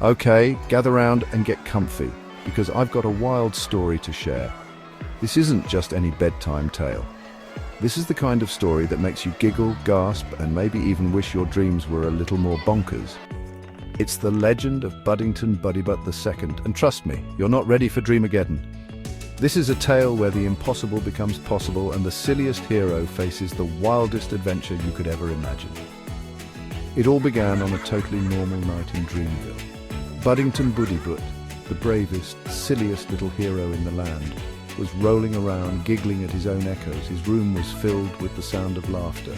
Okay, gather round and get comfy, because I've got a wild story to share. This isn't just any bedtime tale. This is the kind of story that makes you giggle, gasp, and maybe even wish your dreams were a little more bonkers. It's the legend of Buddington Buddibutt II, and trust me, you're not ready for Dreamageddon. This is a tale where the impossible becomes possible and the silliest hero faces the wildest adventure you could ever imagine. It all began on a totally normal night in Dreamville. Buddington Buddibutt, the bravest, silliest little hero in the land, was rolling around, giggling at his own echoes. His room was filled with the sound of laughter,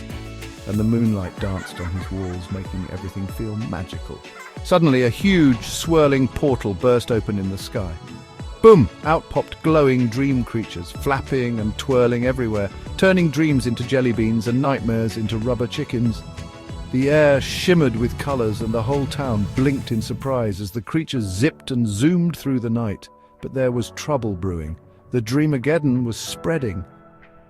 and the moonlight danced on his walls, making everything feel magical. Suddenly, a huge, swirling portal burst open in the sky. Boom! Out popped glowing dream creatures, flapping and twirling everywhere, turning dreams into jelly beans and nightmares into rubber chickens. The air shimmered with colors and the whole town blinked in surprise as the creatures zipped and zoomed through the night. But there was trouble brewing. The Dreamageddon was spreading.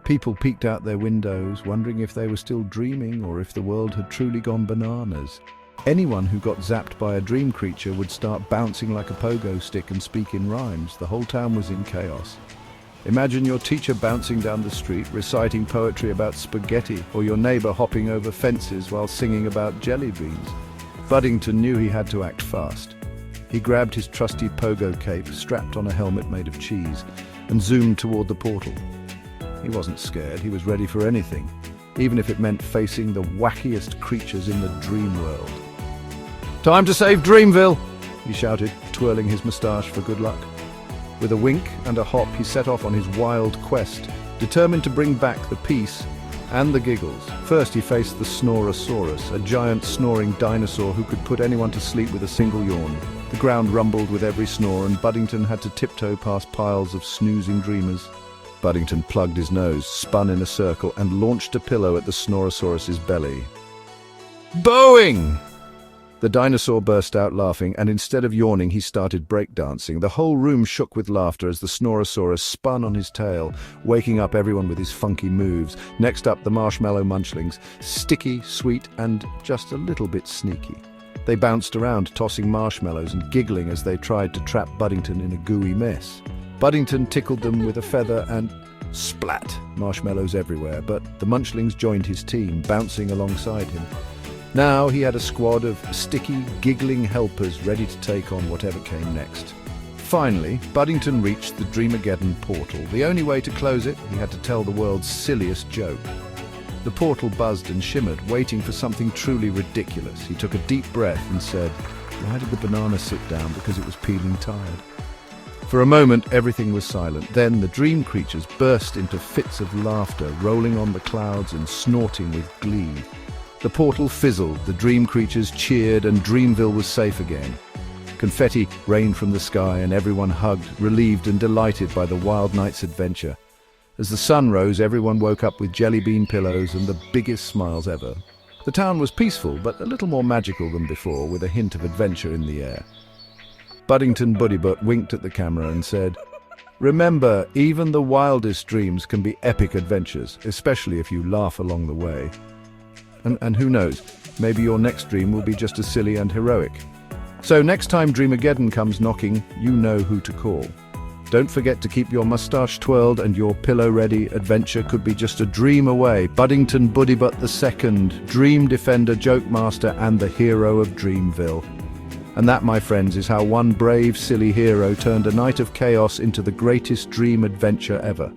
People peeked out their windows, wondering if they were still dreaming or if the world had truly gone bananas. Anyone who got zapped by a dream creature would start bouncing like a pogo stick and speak in rhymes. The whole town was in chaos. Imagine your teacher bouncing down the street, reciting poetry about spaghetti, or your neighbor hopping over fences while singing about jelly beans. Buddington knew he had to act fast. He grabbed his trusty pogo cape, strapped on a helmet made of cheese, and zoomed toward the portal. He wasn't scared, he was ready for anything, even if it meant facing the wackiest creatures in the dream world. "Time to save Dreamville!" he shouted, twirling his moustache for good luck. With a wink and a hop, he set off on his wild quest, determined to bring back the peace and the giggles. First, he faced the Snorasaurus, a giant snoring dinosaur who could put anyone to sleep with a single yawn. The ground rumbled with every snore, and Buddington had to tiptoe past piles of snoozing dreamers. Buddington plugged his nose, spun in a circle, and launched a pillow at the Snorasaurus's belly. Boing! The dinosaur burst out laughing, and instead of yawning, he started breakdancing. The whole room shook with laughter as the Snorasaurus spun on his tail, waking up everyone with his funky moves. Next up, the marshmallow munchlings, sticky, sweet, and just a little bit sneaky. They bounced around, tossing marshmallows and giggling as they tried to trap Buddington in a gooey mess. Buddington tickled them with a feather and splat, marshmallows everywhere, but the munchlings joined his team, bouncing alongside him. Now he had a squad of sticky, giggling helpers ready to take on whatever came next. Finally, Buddington reached the Dreamageddon portal. The only way to close it, he had to tell the world's silliest joke. The portal buzzed and shimmered, waiting for something truly ridiculous. He took a deep breath and said, "Why did the banana sit down? Because it was peeling tired." For a moment, everything was silent. Then the dream creatures burst into fits of laughter, rolling on the clouds and snorting with glee. The portal fizzled, the dream creatures cheered, and Dreamville was safe again. Confetti rained from the sky, and everyone hugged, relieved and delighted by the wild night's adventure. As the sun rose, everyone woke up with jelly bean pillows and the biggest smiles ever. The town was peaceful, but a little more magical than before, with a hint of adventure in the air. Buddington Buddibutt winked at the camera and said, "Remember, even the wildest dreams can be epic adventures, especially if you laugh along the way. And who knows, maybe your next dream will be just as silly and heroic. So next time Dreamageddon comes knocking, you know who to call. Don't forget to keep your mustache twirled and your pillow ready. Adventure could be just a dream away. Buddington Buddibutt II, Dream Defender, Joke Master, and the hero of Dreamville. And that, my friends, is how one brave, silly hero turned a night of chaos into the greatest dream adventure ever.